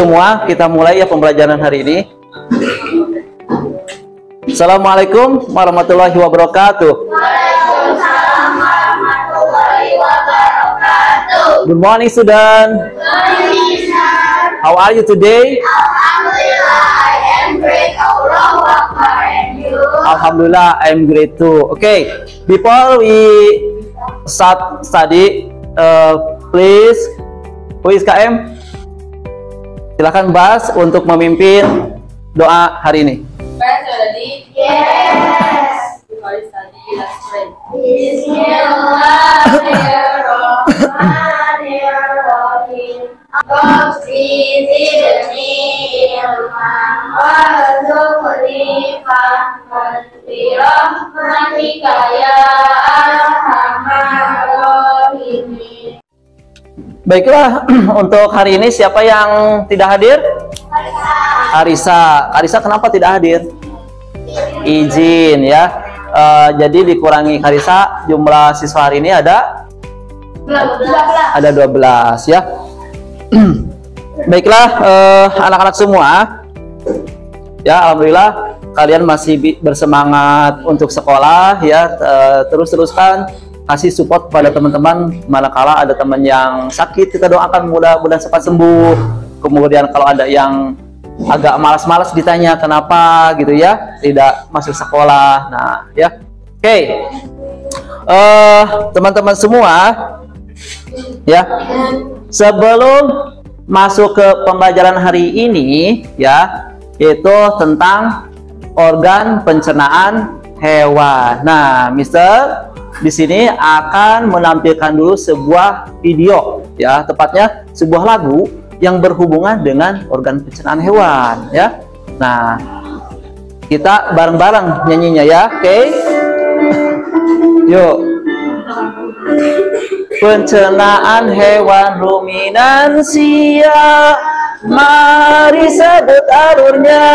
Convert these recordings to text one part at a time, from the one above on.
Semua kita mulai ya pembelajaran hari ini. Assalamualaikum warahmatullahi wabarakatuh. Waalaikumsalam warahmatullahi wabarakatuh. Good morning, student. How are you today? Alhamdulillah, I am great. Allahu Akbar, and you? Alhamdulillah, I am great too. Okay, before we start study, please, who is KM? Silakan Bas untuk memimpin doa hari ini. Guys, ready? Yes. Before we study, let's pray. Bismillahirrahmanirrahim. Rabbi zidni ilman warzuqni fahman bi rahmatika ya arhamar rahimin. Baiklah, untuk hari ini siapa yang tidak hadir? Arisa. Arisa kenapa tidak hadir? Izin ya. Jadi dikurangi Arisa, jumlah siswa hari ini ada 12 ya. Baiklah, anak-anak semua ya, alhamdulillah kalian masih bersemangat untuk sekolah ya. Teruskan kasih support pada teman-teman, manakala ada teman yang sakit kita doakan mudah-mudahan cepat sembuh. Kemudian kalau ada yang agak malas-malas ditanya kenapa gitu ya tidak masuk sekolah. Nah ya, oke. Teman-teman semua ya, sebelum masuk ke pembelajaran hari ini ya, yaitu tentang organ pencernaan hewan. Nah, Mister di sini akan menampilkan dulu sebuah video ya, tepatnya sebuah lagu yang berhubungan dengan organ pencernaan hewan ya. Nah, kita bareng-bareng nyanyinya ya, oke? Yuk. Pencernaan hewan ruminansia, mari sebut alurnya.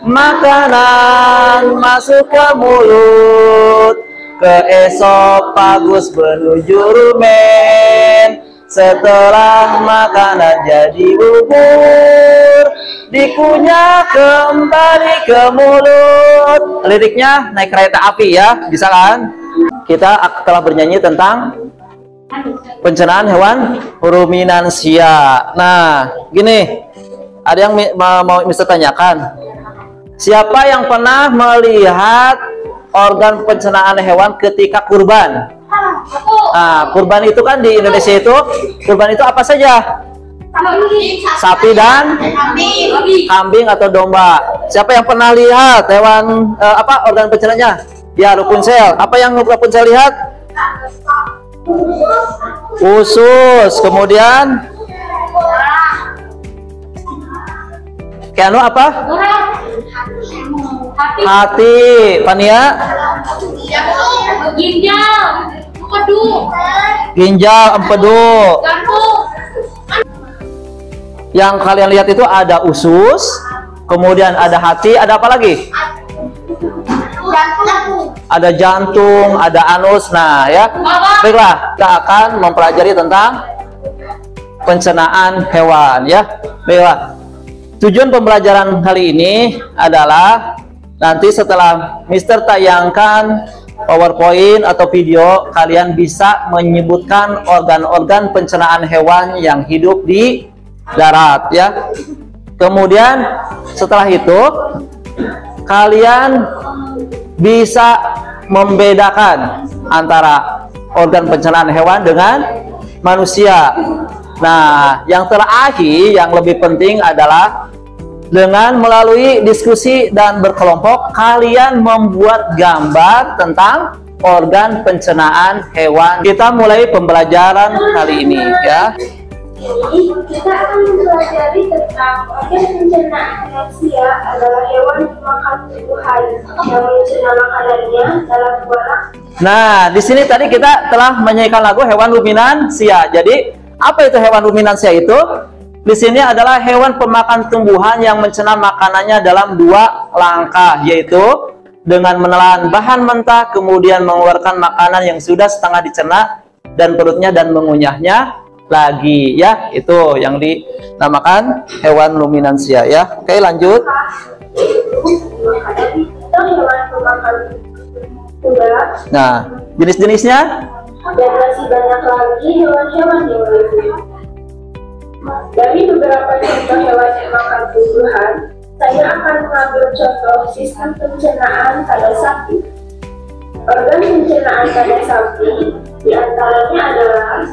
Makanan masuk ke mulut, ke esofagus menuju rumen. Setelah makanan jadi bubur, dikunyah kembali ke mulut. Liriknya naik kereta api ya, bisa kan? Kita telah bernyanyi tentang pencernaan hewan ruminansia. Nah, gini, ada yang mau Mister tanyakan. Siapa yang pernah melihat organ pencernaan hewan ketika kurban? Nah, kurban itu kan di Indonesia itu, kurban itu apa saja? Sapi dan kambing atau domba. Siapa yang pernah lihat hewan organ pencernaannya? Ya, Rapunzel. Apa yang Rapunzel lihat? Usus. Kemudian Keanu apa? Hati. Pania? Ginjal, empedu. Yang kalian lihat itu ada usus, kemudian ada hati, ada apa lagi? Ada jantung, ada anus. Nah ya, baiklah, kita akan mempelajari tentang pencernaan hewan ya. Baiklah, tujuan pembelajaran kali ini adalah nanti setelah Mister tayangkan PowerPoint atau video, kalian bisa menyebutkan organ-organ pencernaan hewan yang hidup di darat ya. Kemudian setelah itu kalian bisa membedakan antara organ pencernaan hewan dengan manusia. Nah, yang terakhir yang lebih penting adalah dengan melalui diskusi dan berkelompok, kalian membuat gambar tentang organ pencernaan hewan. Kita mulai pembelajaran kali ini ya. Jadi, kita akan mempelajari tentang organ pencernaan manusia adalah hewan pemakan tumbuhan yang mencerna makanannya dalam dua langsung. Nah, di sini tadi kita telah menyanyikan lagu hewan ruminansia. Jadi, apa itu hewan ruminansia itu? Di sini adalah hewan pemakan tumbuhan yang mencerna makanannya dalam dua langkah, yaitu dengan menelan bahan mentah, kemudian mengeluarkan makanan yang sudah setengah dicerna dan perutnya dan mengunyahnya. lagi ya. Itu yang dinamakan hewan luminansia ya. Oke, lanjut. Hewan pemakan udara. Nah, jenis-jenisnya Dan masih banyak lagi hewan-hewan yang lainnya. Dari beberapa contoh hewan pemakan tumbuhan, saya akan mengambil contoh sistem pencernaan pada sapi. Organ pencernaan pada sapi diantaranya adalah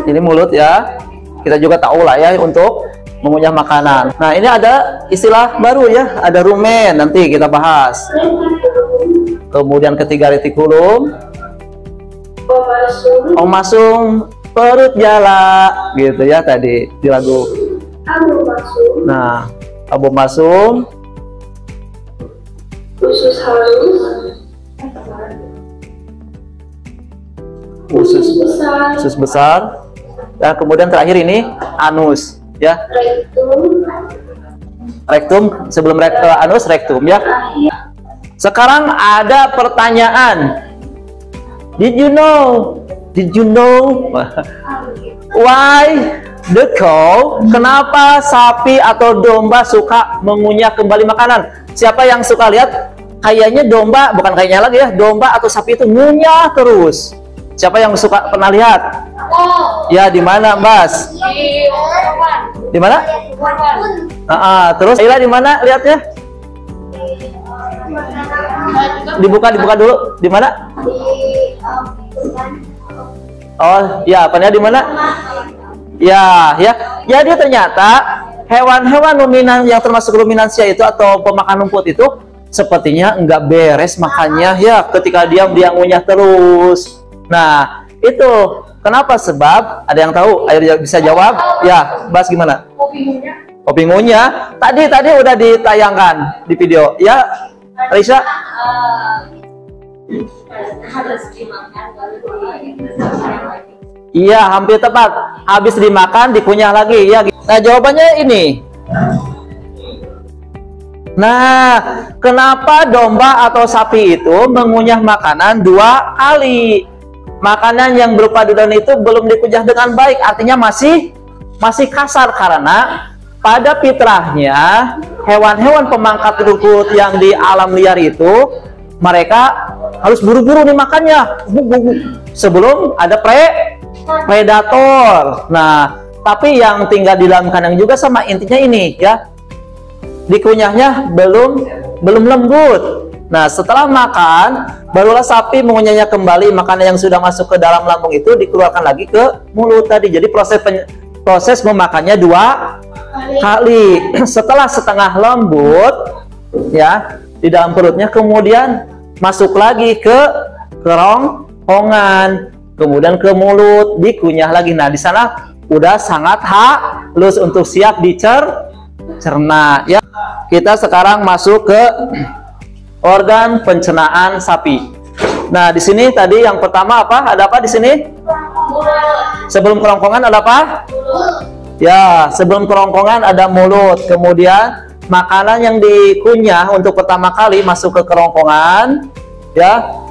ini mulut ya. Kita juga tahu lah ya untuk mengunyah makanan. Nah, ini ada istilah baru ya, ada rumen, nanti kita bahas. retikulum, Kemudian ketiga retikulum, omasum, omasum, perut jala gitu ya tadi di lagu. abomasum, Nah, abomasum, usus halus, usus besar, usus besar, dan kemudian terakhir ini anus ya. rektum, Rektum, sebelum anus rektum ya. akhir, Sekarang ada pertanyaan. Did you know why the cow, kenapa sapi atau domba suka mengunyah kembali makanan? Siapa yang suka lihat? Kayaknya domba, bukan kayaknya lagi ya, domba atau sapi itu ngunyah terus. Siapa yang suka pernah lihat? Ya, di mana, Mas? Di mana? Terus Ila di mana lihatnya? Dibuka dulu. Di mana? Oh, ya, apanya di mana? Ya. Jadi ternyata hewan-hewan yang termasuk luminansia itu atau pemakan rumput itu sepertinya enggak beres makannya ya, ketika diam dia ngunyah terus. Nah, itu kenapa? Sebab ada yang tahu? Ayo bisa jawab? Ya, Bas gimana? Kopi ngunyah. Tadi udah ditayangkan di video. Ya, Risa? Harus dimakan baru lagi. Iya, hampir tepat. Habis dimakan, dikunyah lagi. Ya. Nah, jawabannya ini. Nah, kenapa domba atau sapi itu mengunyah makanan 2 kali? Makanan yang berupa dudan itu belum dikunyah dengan baik, artinya masih kasar, karena pada fitrahnya hewan-hewan pemangkat rumput yang di alam liar itu mereka harus buru-buru nih makannya sebelum ada predator. Nah, tapi yang tinggal di dalam kandang juga sama, intinya ini ya, dikunyahnya belum lembut. Nah, setelah makan barulah sapi mengunyahnya kembali. Makanan yang sudah masuk ke dalam lambung itu dikeluarkan lagi ke mulut tadi. Jadi proses memakannya 2 kali. Setelah setengah lembut ya di dalam perutnya, kemudian masuk lagi ke kerongkongan, kemudian ke mulut, dikunyah lagi. Nah, di sana udah sangat halus untuk siap dicerna ya. Kita sekarang masuk ke organ pencernaan sapi. Nah, di sini tadi yang pertama apa? Ada apa di sini? Sebelum kerongkongan ada apa? Ya, sebelum kerongkongan ada mulut. Kemudian makanan yang dikunyah untuk pertama kali masuk ke kerongkongan, ya.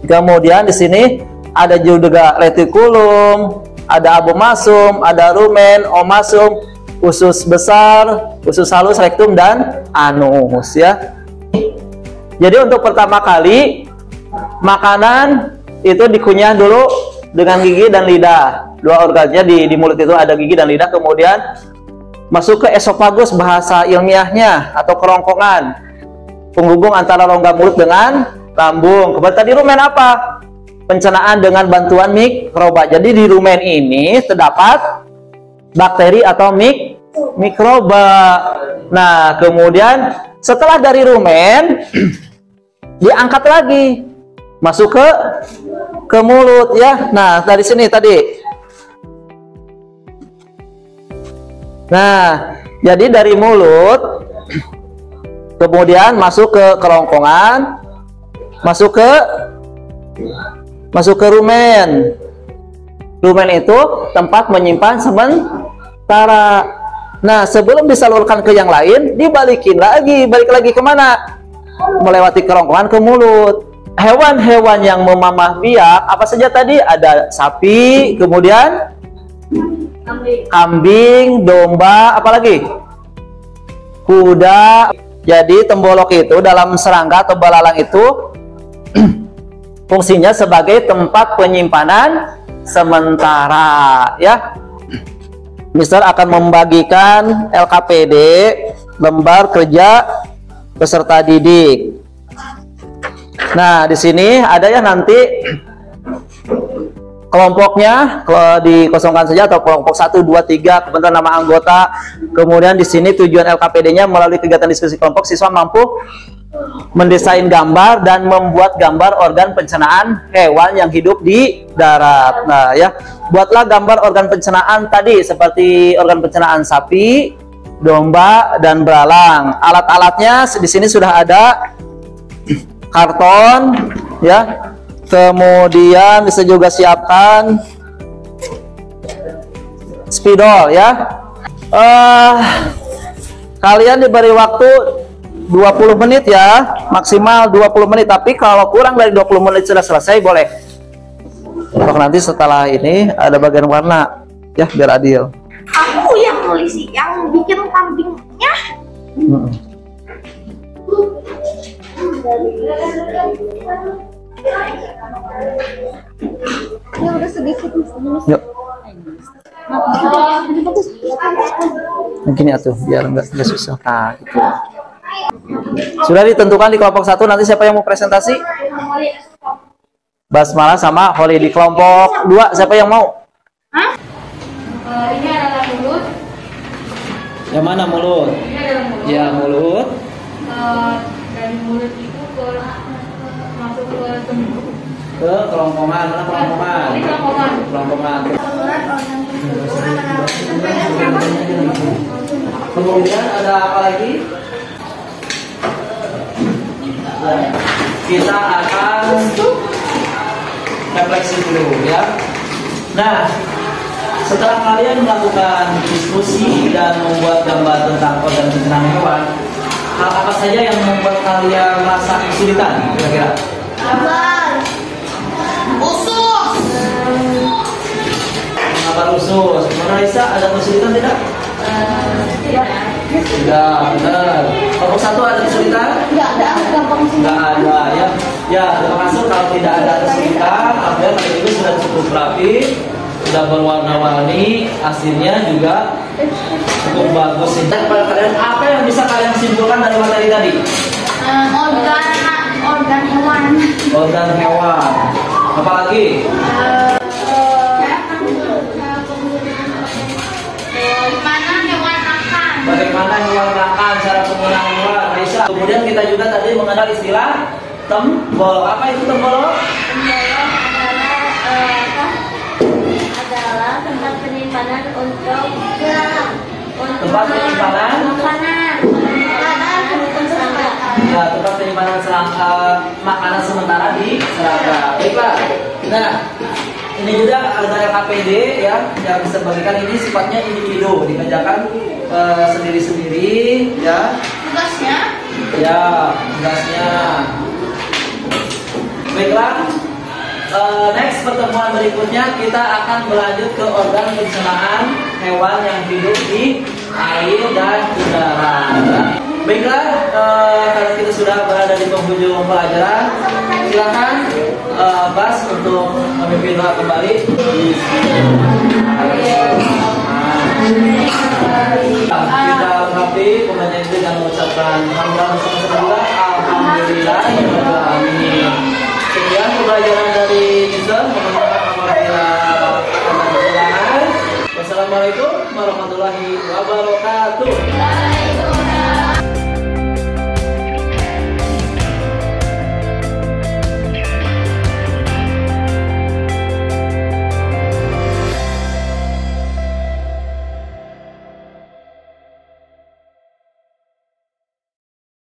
Kemudian di sini ada juga retikulum, ada abomasum, ada rumen, omasum, usus besar, usus halus, rektum, dan anus, ya. Jadi untuk pertama kali makanan itu dikunyah dulu dengan gigi dan lidah. 2 organnya di mulut itu ada gigi dan lidah, kemudian masuk ke esofagus bahasa ilmiahnya atau kerongkongan, penghubung antara rongga mulut dengan lambung. Kemudian tadi rumen apa? Pencernaan dengan bantuan mikroba. Jadi di rumen ini terdapat bakteri atau mikroba. Nah, kemudian setelah dari rumen diangkat lagi masuk ke mulut ya. Nah, dari sini tadi. Nah, jadi dari mulut kemudian masuk ke kerongkongan, masuk ke rumen. Rumen itu tempat menyimpan sementara. Nah, sebelum disalurkan ke yang lain, balik lagi kemana? Melewati kerongkongan ke mulut. hewan-hewan yang memamah biak apa saja tadi? Ada sapi, kemudian kambing, domba, apalagi? Kuda. Jadi tembolok itu dalam serangga atau belalang itu fungsinya sebagai tempat penyimpanan sementara, ya. Mister akan membagikan LKPD, lembar kerja peserta didik. Nah, di sini ada ya nanti kelompoknya, kalau dikosongkan saja, atau kelompok 1, 2, 3, kemudian nama anggota. Kemudian di sini tujuan LKPD-nya melalui kegiatan diskusi kelompok, siswa mampu mendesain gambar dan membuat gambar organ pencernaan hewan yang hidup di darat. Nah, ya, buatlah gambar organ pencernaan tadi seperti organ pencernaan sapi, domba, dan belalang. Alat-alatnya di sini sudah ada karton, ya. Kemudian bisa juga siapkan spidol, ya. Kalian diberi waktu 20 menit ya, maksimal 20 menit. Tapi kalau kurang dari 20 menit sudah selesai boleh. Untuk nanti setelah ini ada bagian warna, ya, biar adil. Aku yang nulis, yang bikin kambingnya. Ya udah sedikit. Yuk. Begini atuh, biar enggak susah. Nah, gitu. Sudah ditentukan di kelompok 1 nanti siapa yang mau presentasi? Basmalah sama Holly. Di kelompok 2 siapa yang mau? Ini adalah mulut. Yang mana mulut? Ini adalah mulut. Ya, mulut. Dari mulut itu masuk ke tubuh. Ke kerongkongan. Mana kerongkongan? Ini kerongkongan. Kerongkongan. Kemudian ada apa lagi? Kita akan refleksi dulu, ya. Nah, setelah kalian melakukan diskusi dan membuat gambar tentang organ pencernaan hewan, hal apa saja yang membuat kalian merasa kesulitan kira-kira? Usus. Mengapa usus? Raisa ada kesulitan tidak? Tidak, benar. Kelompok 1 ada kesulitan? Enggak ada, gampang sih. Nggak ada, ya. Ya, termasuk kalau tidak ada kesulitan, artinya tadi itu sudah cukup rapi, sudah berwarna-warni, hasilnya juga cukup bagus. Dan pada kalian, apa yang bisa kalian simpulkan dari materi tadi? Organ hewan. Organ hewan. Apalagi? Bagaimana hewan makan, cara penggunaan hewan, Raisa. Kemudian kita juga tadi mengenal istilah tembolok. Apa itu tembolok? Adalah tempat penyimpanan untuk belalang. Tempat penyimpanan Makanan. ya, tempat penyimpanan makanan sementara di serangga. Baiklah. Nah, ini juga ada LKPD ya, yang bisa bagikan. Ini sifatnya individu, dikerjakan sendiri-sendiri, ya. Tugasnya? Ya, tugasnya. Baiklah. Next pertemuan berikutnya kita akan berlanjut ke organ pencernaan hewan yang hidup di air dan udara. Baiklah, karena kita sudah berada di penghujung pelajaran, silakan Bas untuk memimpin doa kembali. Kita ungkapi pengajian ini dengan mengucapkan alhamdulillah. Sekian pembelajaran dari Nizam. Mohon maaf apabila ada kekurangan. Wassalamualaikum warahmatullahi wabarakatuh.